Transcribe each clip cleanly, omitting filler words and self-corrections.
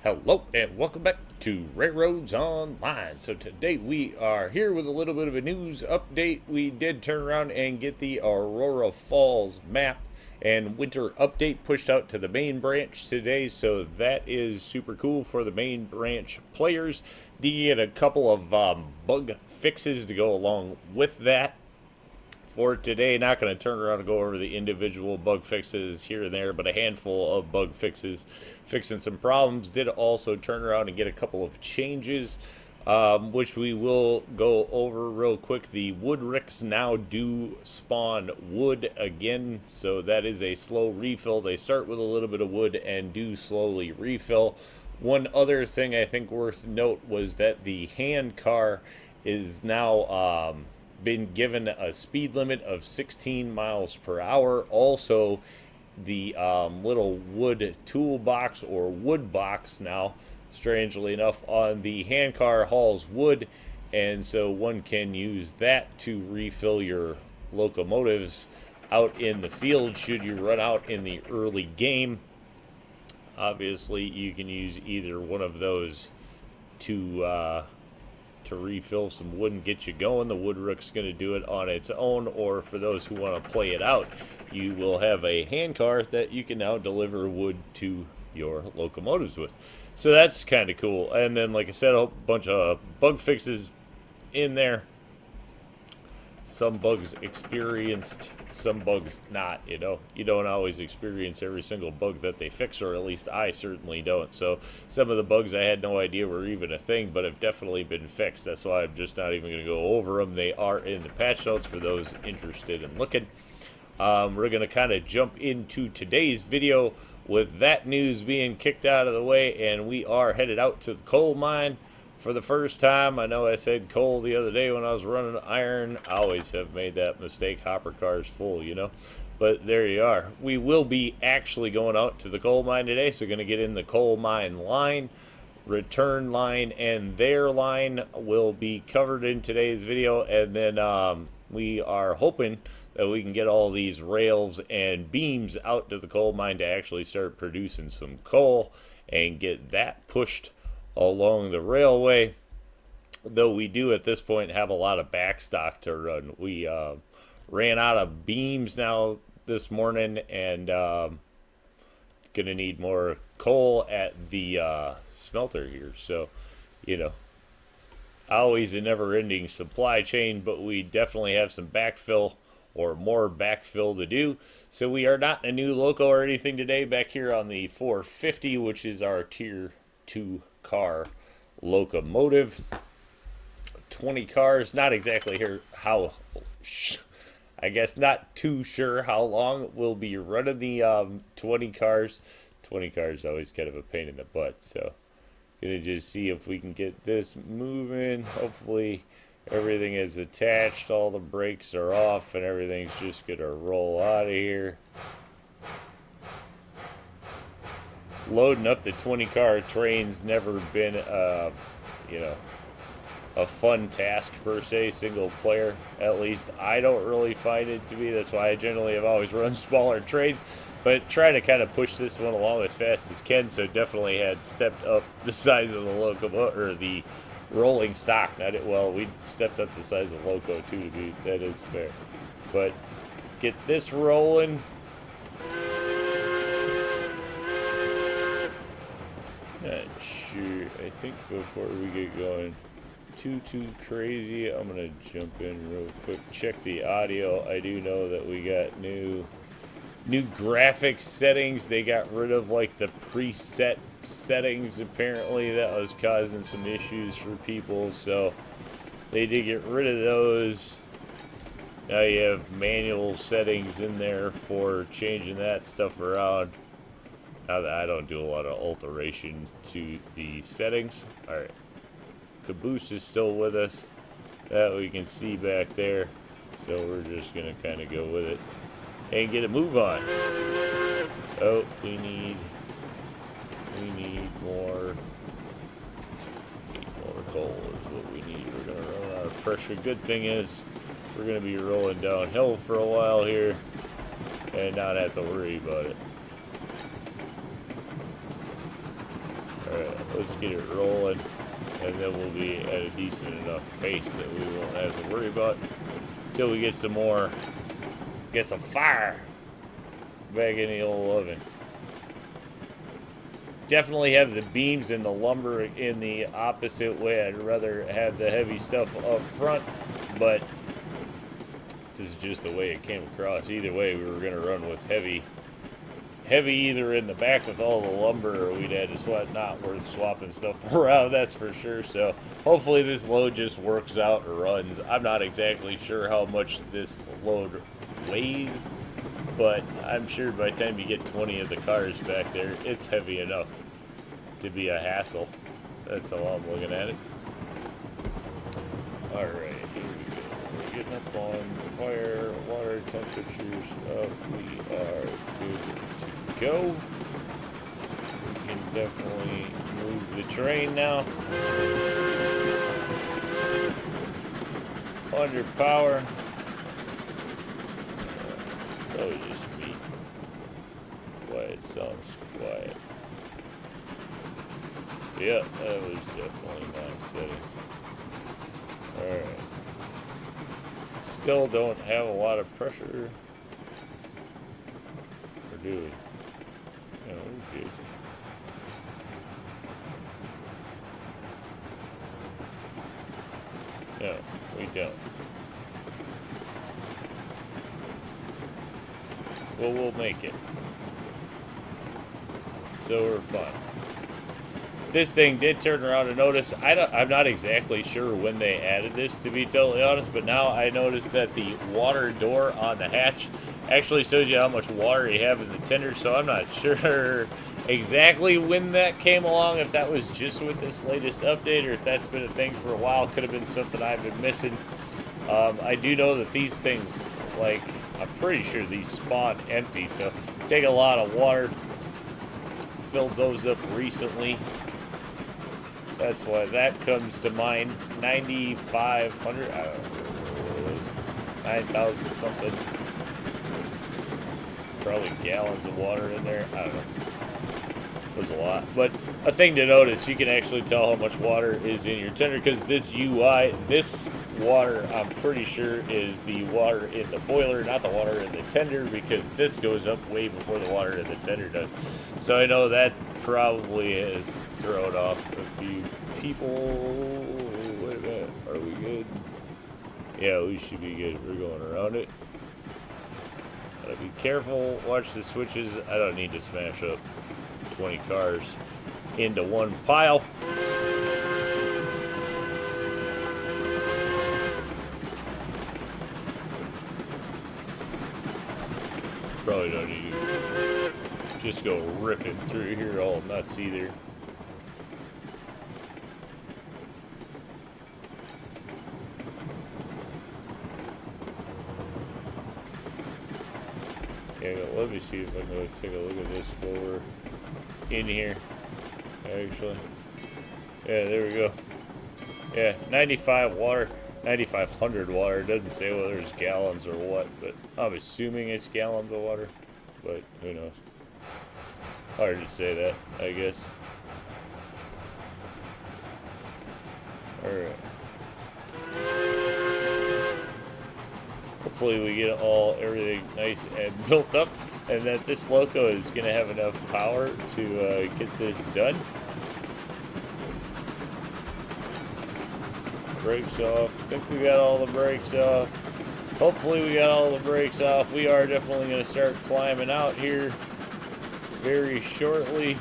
Hello and welcome back to RailRoads Online. So today we are here with a little bit of a news update. We did turn around and get the Aurora Falls map and winter update pushed out to the main branch today. So that is super cool for the main branch players. Did get a couple of bug fixes to go along with that for today. Not going to turn around and go over the individual bug fixes here and there, but a handful of bug fixes fixing some problems. Did also turn around and get a couple of changes, which we will go over real quick. The wood ricks now do spawn wood again, so that is a slow refill. They start with a little bit of wood and do slowly refill. One other thing I think worth note was that the hand car is now been given a speed limit of 16 miles per hour. Also, the little wood toolbox or wood box now, strangely enough, on the hand car hauls wood, and so one can use that to refill your locomotives out in the field should you run out in the early game. Obviously, you can use either one of those to refill some wood and get you going. The wood rook's going to do it on its own, or for those who want to play it out, you will have a hand car that you can now deliver wood to your locomotives with. So that's kind of cool. And then, like I said, a bunch of bug fixes in there. Some bugs experienced, some bugs not. You don't always experience every single bug that they fix, or at least I certainly don't. So some of the bugs I had no idea were even a thing, but have definitely been fixed. That's why I'm just not even going to go over them. They are in the patch notes for those interested in looking. We're going to kind of jump into today's video with that news being kicked out of the way, and we are headed out to the coal mine for the first time. I know I said coal the other day when I was running iron. I always have made that mistake. Hopper car's full, But there you are. We will be actually going out to the coal mine today, so going to get in the coal mine line, return line, and their line will be covered in today's video. And then we are hoping that we can get all these rails and beams out to the coal mine to actually start producing some coal and get that pushed along the railway, though we do at this point have a lot of backstock to run. We ran out of beams now this morning, and gonna need more coal at the smelter here. So always a never-ending supply chain, but we definitely have some backfill or more backfill to do. So we are not in a new loco or anything today. Back here on the 450, which is our tier 2 car locomotive. 20 cars, not exactly here how, I guess not too sure how long we'll be running the 20 cars. 20 cars is always kind of a pain in the butt, so gonna just see if we can get this moving. Hopefully everything is attached, all the brakes are off, and everything's just gonna roll out of here. Loading up the 20-car train's never been a fun task per se, single player. At least I don't really find it to be. That's why I generally have always run smaller trains, but trying to kind of push this one along as fast as can. So definitely had stepped up the size of the locomotive, or the rolling stock. We stepped up the size of loco too. That is fair. But get this rolling. Not sure. I think before we get going too crazy, I'm gonna jump in real quick, check the audio. I do know that we got new graphics settings. They got rid of like the preset settings. Apparently that was causing some issues for people, so they did get rid of those. Now you have manual settings in there for changing that stuff around. Now that I don't do a lot of alteration to the settings. Alright. Caboose is still with us. That we can see back there. So we're just going to kind of go with it and get a move on. Oh, we need more coal is what we need. We're going to run out of pressure. Good thing is we're going to be rolling downhill for a while here and not have to worry about it. Alright, let's get it rolling, and then we'll be at a decent enough pace that we won't have to worry about until we get some more, get some fire back in the old oven. Definitely have the beams and the lumber in the opposite way. I'd rather have the heavy stuff up front, but this is just the way it came across. Either way, we were going to run with heavy either in the back with all the lumber, or we'd had to swap. Not worth swapping stuff around, that's for sure. So hopefully this load just works out or runs. I'm not exactly sure how much this load weighs, but I'm sure by the time you get 20 of the cars back there, it's heavy enough to be a hassle. That's how I'm looking at it. Alright, here we go. We're getting up on fire, water temperatures up. We are good to go. We can definitely move the train now. Under power. Probably just me. Why it sounds quiet. Yeah, that was definitely my setting. Alright. Still don't have a lot of pressure. Or do we? No, we're good. No, we don't. Well, we'll make it. So we're fine. This thing did turn around and notice. I'm not exactly sure when they added this, to be totally honest, but now I noticed that the water door on the hatch actually shows you how much water you have in the tender, so I'm not sure exactly when that came along, if that was just with this latest update or if that's been a thing for a while. Could have been something I've been missing. I do know that these things, like, I'm pretty sure these spawn empty, so take a lot of water. Filled those up recently. That's why that comes to mind. 9,500, I don't know what it is. 9,000 something. Probably gallons of water in there. I don't know. It was a lot. But a thing to notice, you can actually tell how much water is in your tender, because this UI, this water, I'm pretty sure is the water in the boiler, not the water in the tender, because this goes up way before the water in the tender does. So I know that probably has thrown off a few people. Wait a minute, are we good? Yeah, we should be good. We're going around it. Gotta be careful, watch the switches. I don't need to smash up 20 cars into one pile. Probably don't need to just go ripping through here all nuts either. Yeah, let me see if I can go take a look at this while we're in here. Actually, yeah, there we go. Yeah, 95 water, 9,500 water. It doesn't say whether it's gallons or what, but I'm assuming it's gallons of water. But who knows? Hard to say that, I guess. Alright. Hopefully we get everything nice and built up, and that this loco is going to have enough power to get this done. Brakes off. I think we got all the brakes off. Hopefully we got all the brakes off. We are definitely going to start climbing out here very shortly.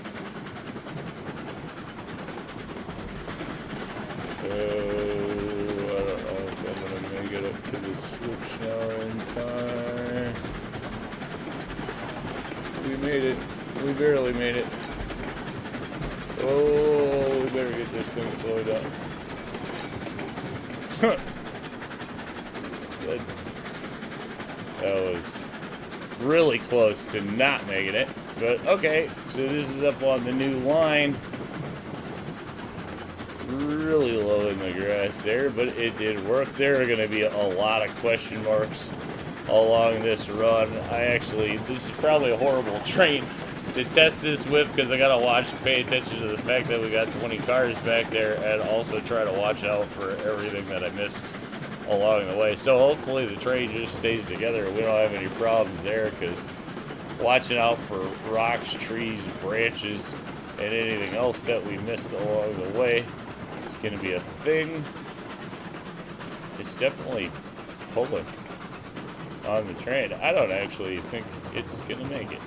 I don't know if I'm going to make it up to the switch now in time. We made it. We barely made it. Oh, we better get this thing slowed down. That was really close to not making it. But okay, so this is up on the new line. Really low in the grass there, but it did work. There are going to be a lot of question marks along this run. This is probably a horrible train to test this with, because I gotta pay attention to the fact that we got 20 cars back there, and also try to watch out for everything that I missed along the way. So hopefully the train just stays together and we don't have any problems there, because watching out for rocks, trees, branches, and anything else that we missed along the way is going to be a thing. It's definitely pulling on the train. I don't actually think it's going to make it.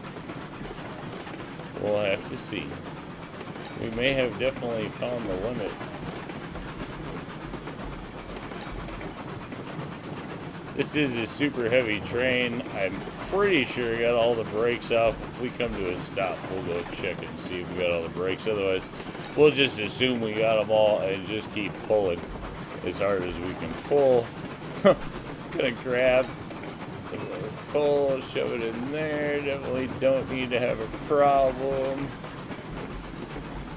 We'll have to see. We may have definitely found the limit. This is a super heavy train. I'm pretty sure I got all the brakes off. If we come to a stop, we'll go check and see if we got all the brakes. Otherwise, we'll just assume we got them all and just keep pulling as hard as we can pull. Gonna grab some of the coal, shove it in there. Definitely don't need to have a problem.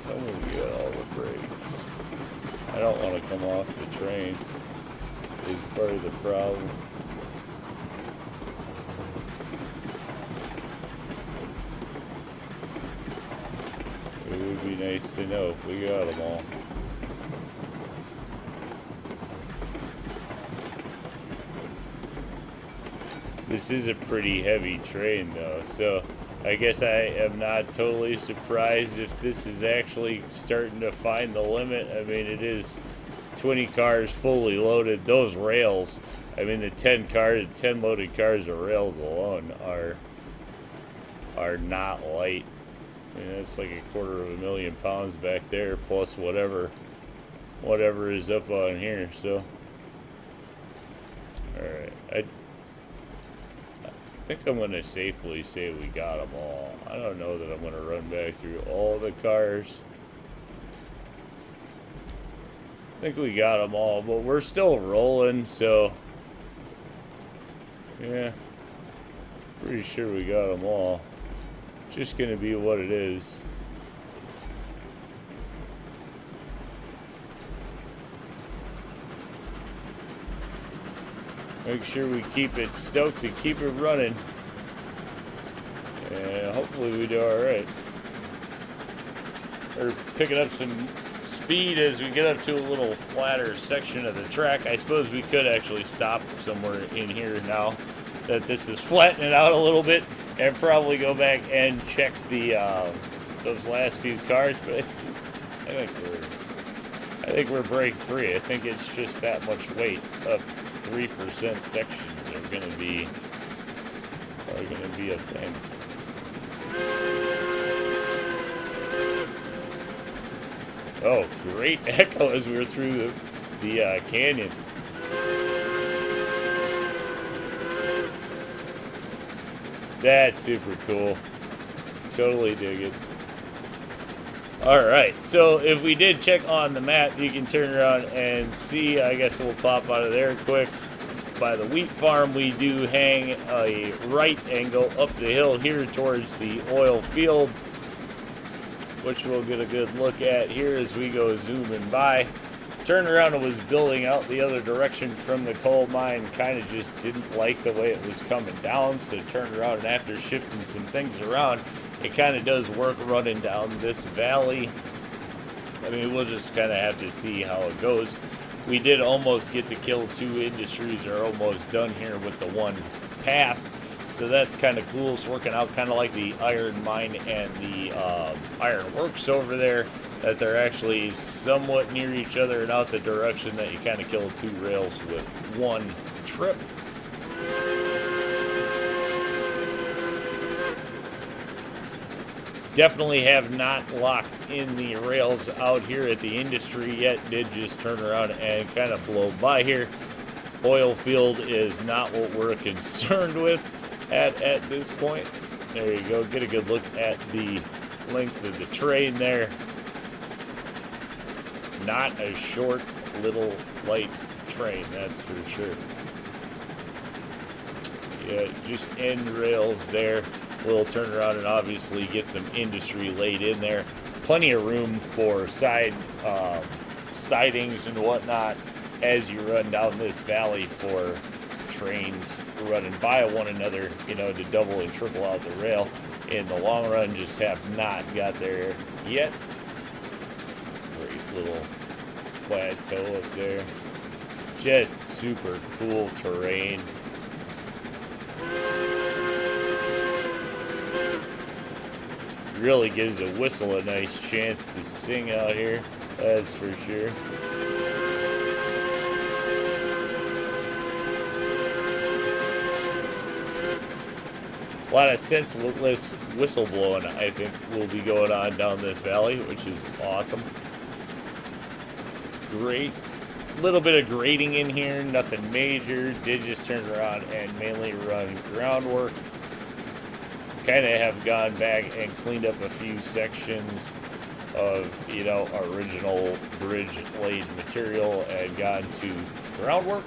Tell me we got all the brakes. I don't want to come off the train. Is part of the problem. It would be nice to know if we got them all. This is a pretty heavy train though, so I guess I am not totally surprised if this is actually starting to find the limit. I mean, it is 20 cars fully loaded. Those rails, I mean, the 10 loaded cars of rails alone are not light. I mean, that's like 250,000 pounds back there, plus whatever is up on here. So, all right, I think I'm gonna safely say we got them all. I don't know that I'm gonna run back through all the cars. I think we got them all, but we're still rolling, so yeah, pretty sure we got them all. Just gonna be what it is. Make sure we keep it stoked and keep it running, and hopefully we do all right. We're picking up some speed as we get up to a little flatter section of the track. I suppose we could actually stop somewhere in here now that this is flattening out a little bit, and probably go back and check the those last few cars. But I think we're break free. I think it's just that much weight. Up 3% sections are going to be a thing. Oh, great echo as we were through the canyon. That's super cool. Totally dig it. Alright, so if we did check on the map, you can turn around and see. I guess we'll pop out of there quick. By the wheat farm, we do hang a right and go up the hill here towards the oil field, which we'll get a good look at here as we go zooming by. Turned around and was building out the other direction from the coal mine. Kind of just didn't like the way it was coming down, so turned around, and after shifting some things around, it kind of does work running down this valley. I mean, we'll just kind of have to see how it goes. We did almost get to kill 2 industries, or almost done here with the one path. So that's kind of cool. It's working out kind of like the iron mine and the iron works over there, that they're actually somewhat near each other and out the direction that you kind of kill 2 rails with one trip. Definitely have not locked in the rails out here at the industry yet. Did just turn around and kind of blow by here. Oil field is not what we're concerned with at this point. There you go. Get a good look at the length of the train there. Not a short, little, light train, that's for sure. Yeah, just end rails there. We'll turn around and obviously get some industry laid in there. Plenty of room for sidings and whatnot as you run down this valley for trains running by one another, you know, to double and triple out the rail. In the long run, just have not got there yet. Great little plateau up there. Just super cool terrain. Really gives the whistle a nice chance to sing out here, that's for sure. A lot of senseless whistle blowing, I think, will be going on down this valley, which is awesome. Great. Little bit of grading in here, nothing major. Did just turn around and mainly run groundwork. Kind of have gone back and cleaned up a few sections of, you know, original bridge laid material and gone to groundwork.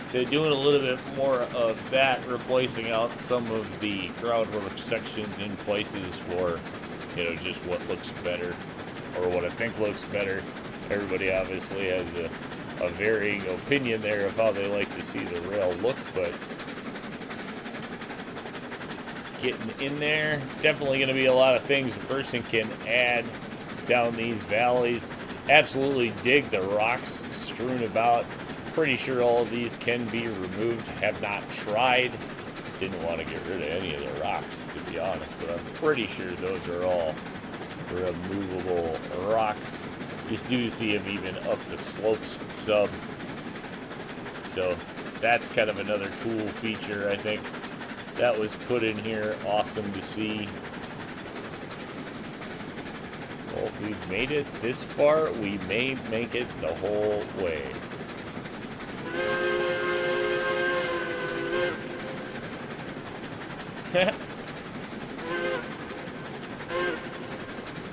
So doing a little bit more of that, replacing out some of the groundwork sections in places for, you know, just what looks better or what I think looks better. Everybody obviously has a varying opinion there of how they like to see the rail look, but getting in there, definitely going to be a lot of things a person can add down these valleys. Absolutely dig the rocks strewn about. Pretty sure all of these can be removed. Have not tried. Didn't want to get rid of any of the rocks, to be honest, but I'm pretty sure those are all removable rocks. You do see them even up the slopes sub. So that's kind of another cool feature, I think, that was put in here. Awesome to see. Well, we've made it this far. We may make it the whole way.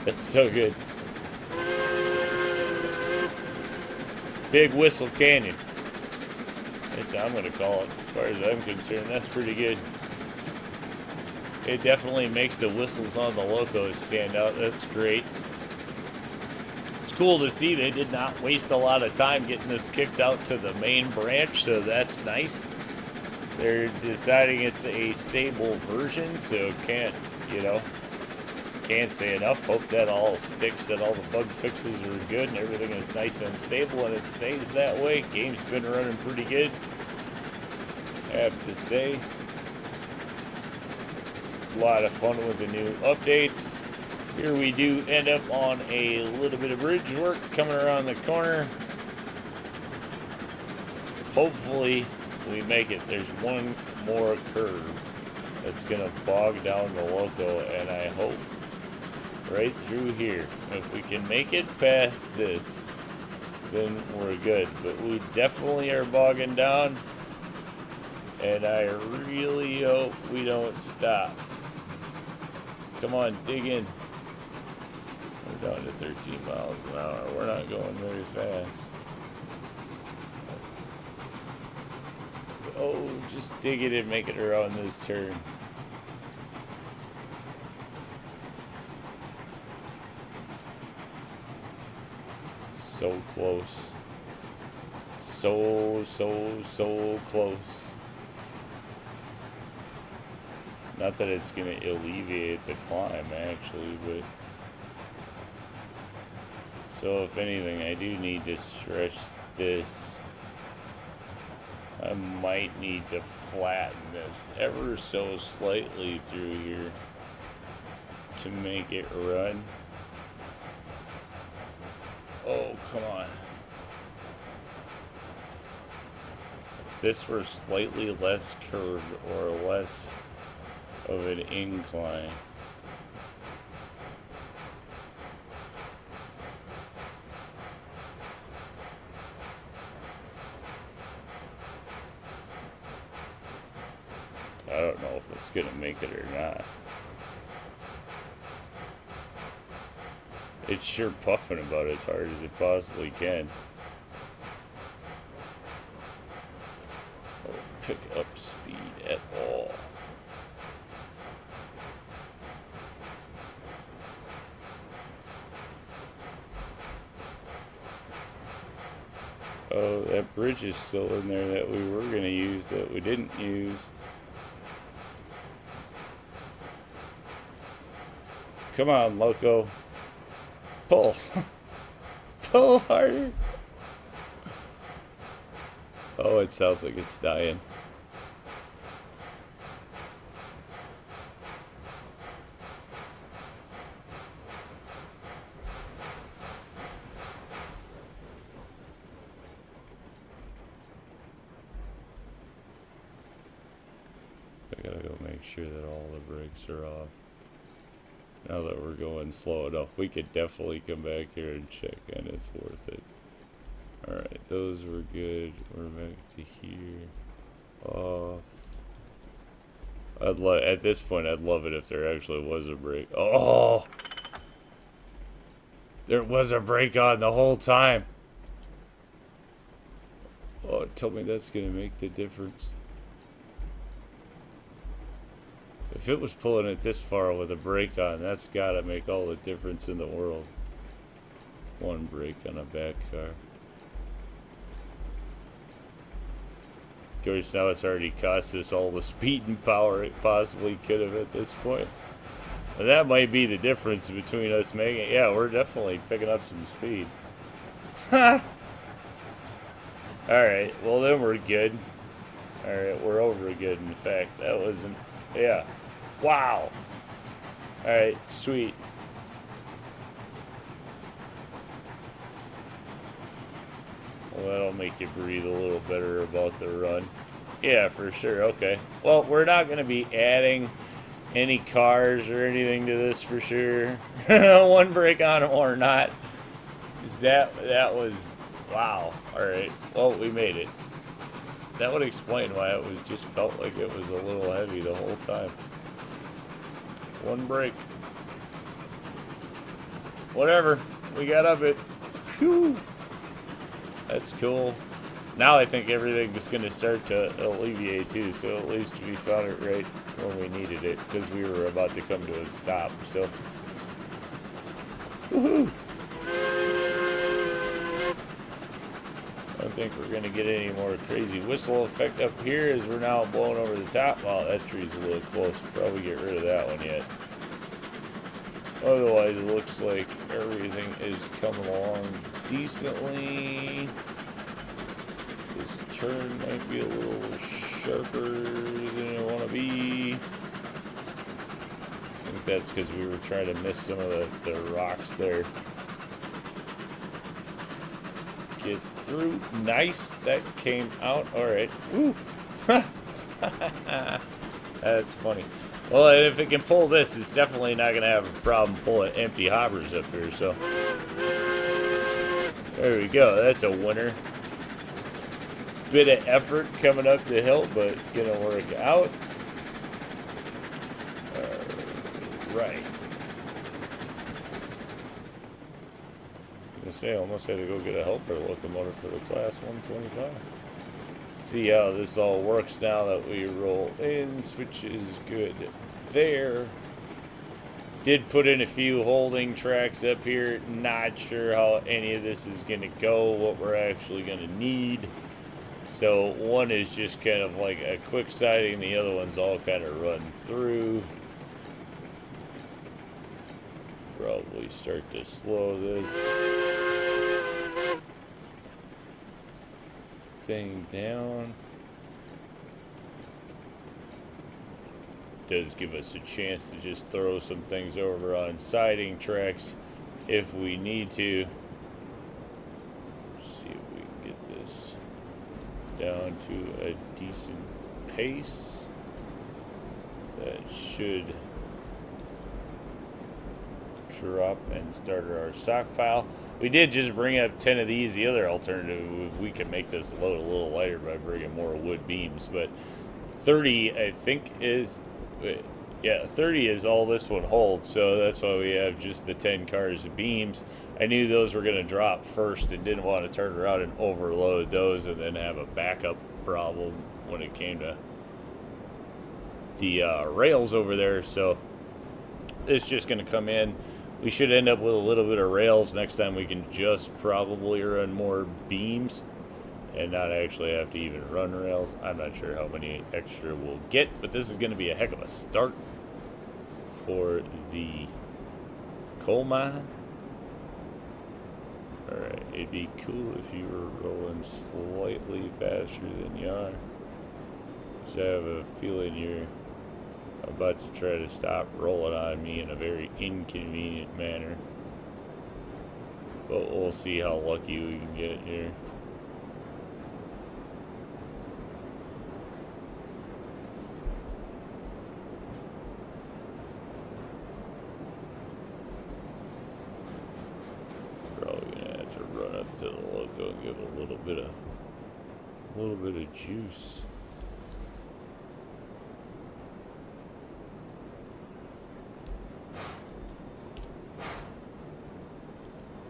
That's so good. Big Whistle Canyon. That's what I'm going to call it. As far as I'm concerned, that's pretty good. It definitely makes the whistles on the locos stand out. That's great. It's cool to see they did not waste a lot of time getting this kicked out to the main branch, so that's nice. They're deciding it's a stable version, so can't say enough. Hope that all sticks, that all the bug fixes are good and everything is nice and stable, and it stays that way. Game's been running pretty good, I have to say. A lot of fun with the new updates. Here we do end up on a little bit of bridge work coming around the corner. Hopefully we make it. There's one more curve that's gonna bog down the loco, and I hope right through here. If we can make it past this, then we're good. But we definitely are bogging down, and I really hope we don't stop. Come on, dig in. We're down to 13 miles an hour. We're not going very fast. Oh, just dig it and make it around this turn. So close. So close. Not that it's going to alleviate the climb, actually, but... So, if anything, I do need to stretch this. I might need to flatten this ever so slightly through here to make it run. Oh, come on. If this were slightly less curved or less of an incline. I don't know if it's gonna make it or not. It's sure puffing about as hard as it possibly can. Don't pick up speed at all. Oh, that bridge is still in there that we were going to use that we didn't use. Come on, Loco. Pull. Pull harder. Oh, it sounds like it's dying. I gotta go make sure that all the brakes are off. Now that we're going slow enough, we could definitely come back here and check, and it's worth it. Alright, those were good. We're back to here. Off. At this point, I'd love it if there actually was a brake. Oh! There was a brake on the whole time. Oh, tell me that's gonna make the difference. If it was pulling it this far with a brake on, that's gotta make all the difference in the world. One brake on a back car. Of course, now it's already cost us all the speed and power it possibly could have at this point. And that might be the difference between us making. Yeah, we're definitely picking up some speed. Ha! Alright, well then we're good. Alright, we're over good, in fact. That wasn't. Yeah. Wow. Alright, sweet. Well, that'll make you breathe a little better about the run. Yeah, for sure. Okay. Well, we're not going to be adding any cars or anything to this for sure. One brake on or not. That was wow. All right. Well, we made it. That would explain why it was just felt like it was a little heavy the whole time. One brake. Whatever. We got up it. Whew. That's cool. Now I think everything is going to start to alleviate too, so at least we found it right when we needed it, because we were about to come to a stop, so. Woohoo! I don't think we're going to get any more crazy whistle effect up here as we're now blowing over the top. Wow, that tree's a little close. Probably get rid of that one yet. Otherwise, it looks like everything is coming along decently. This turn might be a little sharper than I want to be. I think that's because we were trying to miss some of the rocks there. Get through. Nice. That came out. All right. Woo. That's funny. Well, if it can pull this, it's definitely not going to have a problem pulling empty hoppers up here, so. There we go. That's a winner. Bit of effort coming up the hill, but going to work out. Right. I say I almost had to go get a helper locomotive for the class 125. See how this all works now that we roll in. Switch is good there. Did put in a few holding tracks up here. Not sure how any of this is going to go, what we're actually going to need. So one is just kind of like a quick siding, the other one's all kind of run through. Probably start to slow this thing down. Does give us a chance to just throw some things over on siding tracks if we need to. Let's see if we can get this down to a decent pace. That should drop and start our stockpile. We did just bring up 10 of these. The other alternative, we can make this load a little lighter by bringing more wood beams, but 30 I think is, yeah, 30 is all this one holds, so that's why we have just the 10 cars of beams. I knew those were going to drop first and didn't want to turn around and overload those and then have a backup problem when it came to the rails over there, so it's just going to come in. We should end up with a little bit of rails next time. We can just probably run more beams. and not actually have to even run rails. I'm not sure how many extra we'll get, but this is going to be a heck of a start for the coal mine. Alright, it'd be cool if you were rolling slightly faster than you are. So I have a feeling you're about to try to stop rolling on me in a very inconvenient manner. But we'll see how lucky we can get here. Probably gonna have to run up to the loco and give a little bit of juice.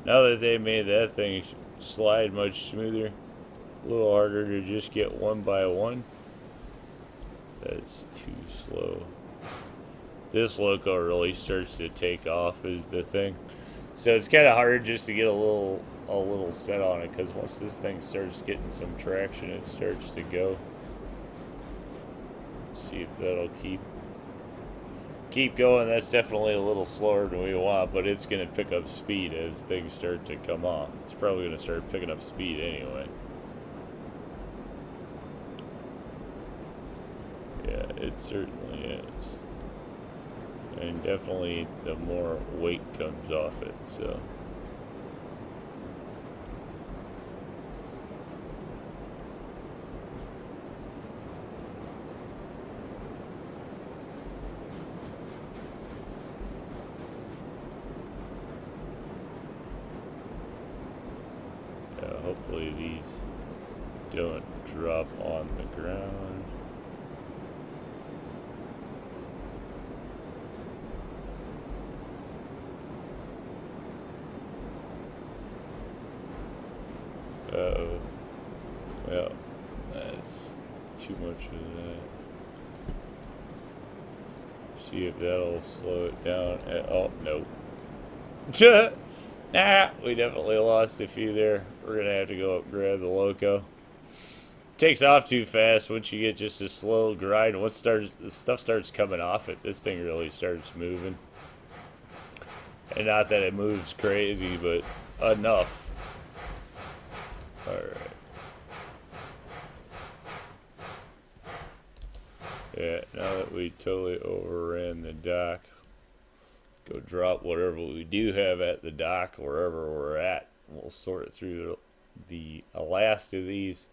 Now that they made that thing slide much smoother, a little harder to just get one by one. That's too slow. This loco really starts to take off is the thing. So it's kind of hard just to get a little set on it, because once this thing starts getting some traction, it starts to go. See if that'll keep going. That's definitely a little slower than we want, but it's going to pick up speed as things start to come off. It's probably going to start picking up speed anyway. Yeah, it certainly is. And definitely the more weight comes off it, so. Hopefully these don't drop on the ground. Uh-oh. Well, that's too much of that. See if that'll slow it down. Oh, nope. Nah, we definitely lost a few there. We're gonna have to go up and grab the loco. Takes off too fast once you get just a slow grind. Once the stuff starts coming off it, this thing really starts moving. And not that it moves crazy, but enough. Alright. Yeah, now that we totally overran the dock, go drop whatever we do have at the dock, wherever we're at. We'll sort it through the last of these.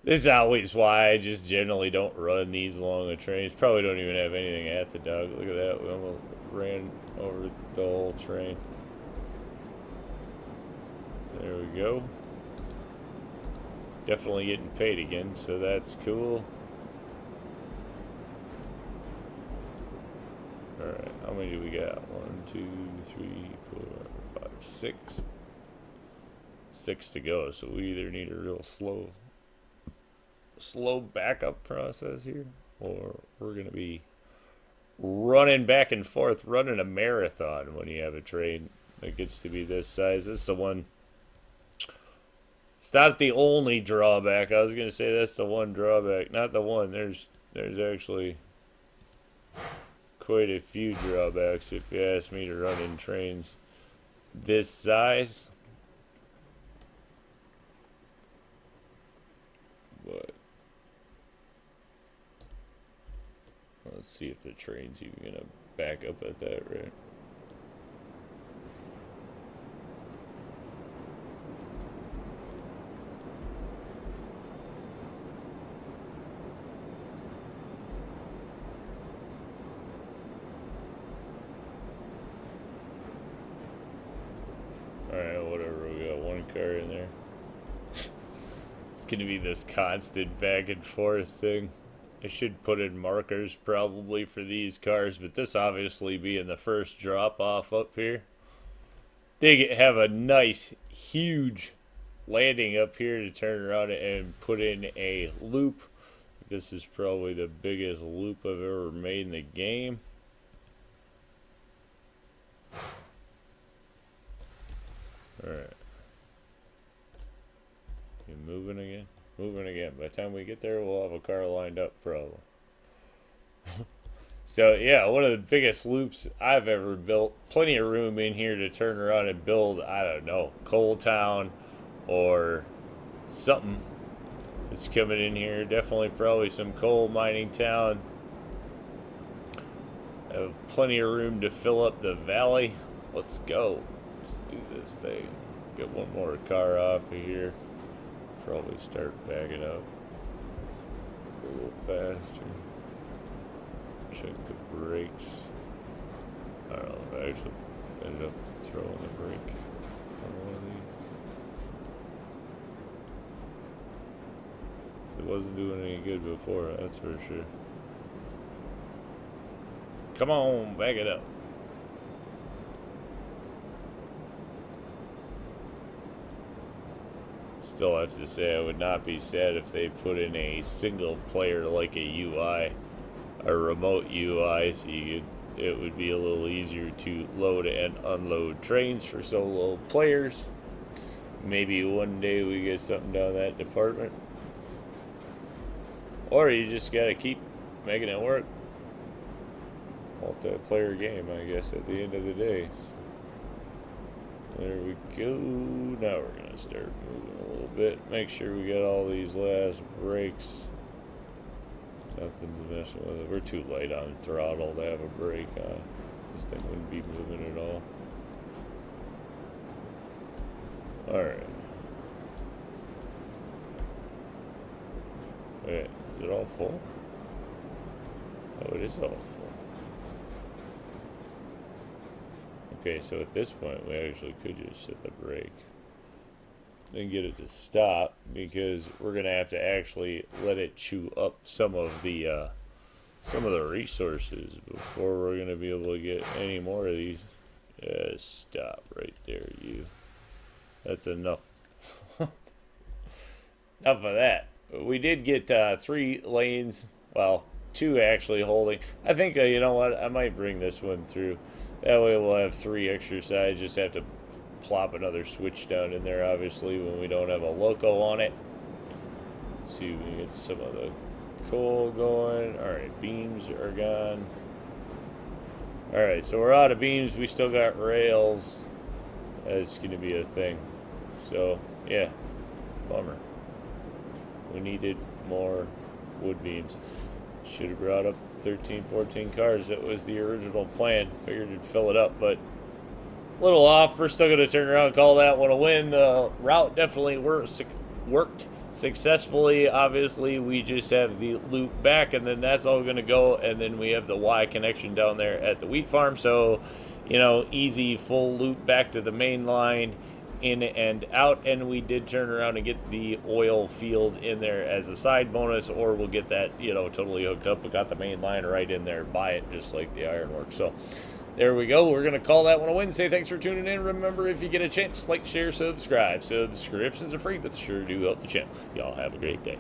This is always why I just generally don't run these along the trains. Probably don't even have anything at the dock. Look at that. We almost ran over the whole train. There we go. Definitely getting paid again, so that's cool. Alright, how many do we got? 1, 2, 3, 4, 5, 6. 6 to go, so we either need a real slow backup process here, or we're going to be running back and forth, running a marathon when you have a train that gets to be this size. This is the one. It's not the only drawback. I was going to say that's the one drawback. Not the one. There's actually quite a few drawbacks if you ask me to run in trains this size. But let's see if the train's even going to back up at that rate. Alright, whatever, we got one car in there. It's gonna be this constant back and forth thing. I should put in markers probably for these cars, but this obviously being the first drop off up here. They have a nice, huge landing up here to turn around and put in a loop. This is probably the biggest loop I've ever made in the game. Alright. You moving again? Moving again. By the time we get there, we'll have a car lined up, probably. So, yeah, one of the biggest loops I've ever built. Plenty of room in here to turn around and build, I don't know, Coal Town or something that's coming in here. Definitely probably some coal mining town. I have plenty of room to fill up the valley. Let's go. Let's do this thing. Get one more car off of here. Probably start backing up a little faster. Check the brakes. I don't know if I actually ended up throwing the brake on one of these. It wasn't doing any good before, that's for sure. Come on, back it up. Still have to say, I would not be sad if they put in a single player like a UI, a remote UI, so it would be a little easier to load and unload trains for solo players. Maybe one day we get something down that department. Or you just gotta keep making it work. Multiplayer game, I guess, at the end of the day. So there we go. Now we're gonna start moving a little bit. Make sure we got all these last brakes. Nothing's messing with it. We're too light on throttle to have a brake on. This thing wouldn't be moving at all. Alright. Wait, is it all full? Oh, it is all full. Okay, so at this point, we actually could just hit the brake and get it to stop, because we're gonna have to actually let it chew up some of the resources before we're gonna be able to get any more of these. Stop right there, you. That's enough. Enough of that. We did get 3 lanes. Well, 2 actually holding. I think you know what? I might bring this one through. That way we'll have 3 extra sides. Just have to plop another switch down in there, obviously, when we don't have a loco on it. See if we can get some of the coal going. Alright, beams are gone. Alright, so we're out of beams. We still got rails. That's going to be a thing. So, yeah. Bummer. We needed more wood beams. Should have brought up 13, 14 cars. That was the original plan. Figured it'd fill it up, but a little off. We're still going to turn around and call that one a win. The route definitely worked successfully. Obviously, we just have the loop back, and then that's all going to go, and then we have the Y connection down there at the wheat farm. So, you know, easy full loop back to the main line, in and out. And we did turn around and get the oil field in there as a side bonus, or we'll get that, you know, totally hooked up. We got the main line right in there by it, just like the ironworks. So there we go. We're going to call that one a win. Say thanks for tuning in. Remember, if you get a chance, like, share, subscribe. Subscriptions are free, but sure do help the channel. Y'all have a great day.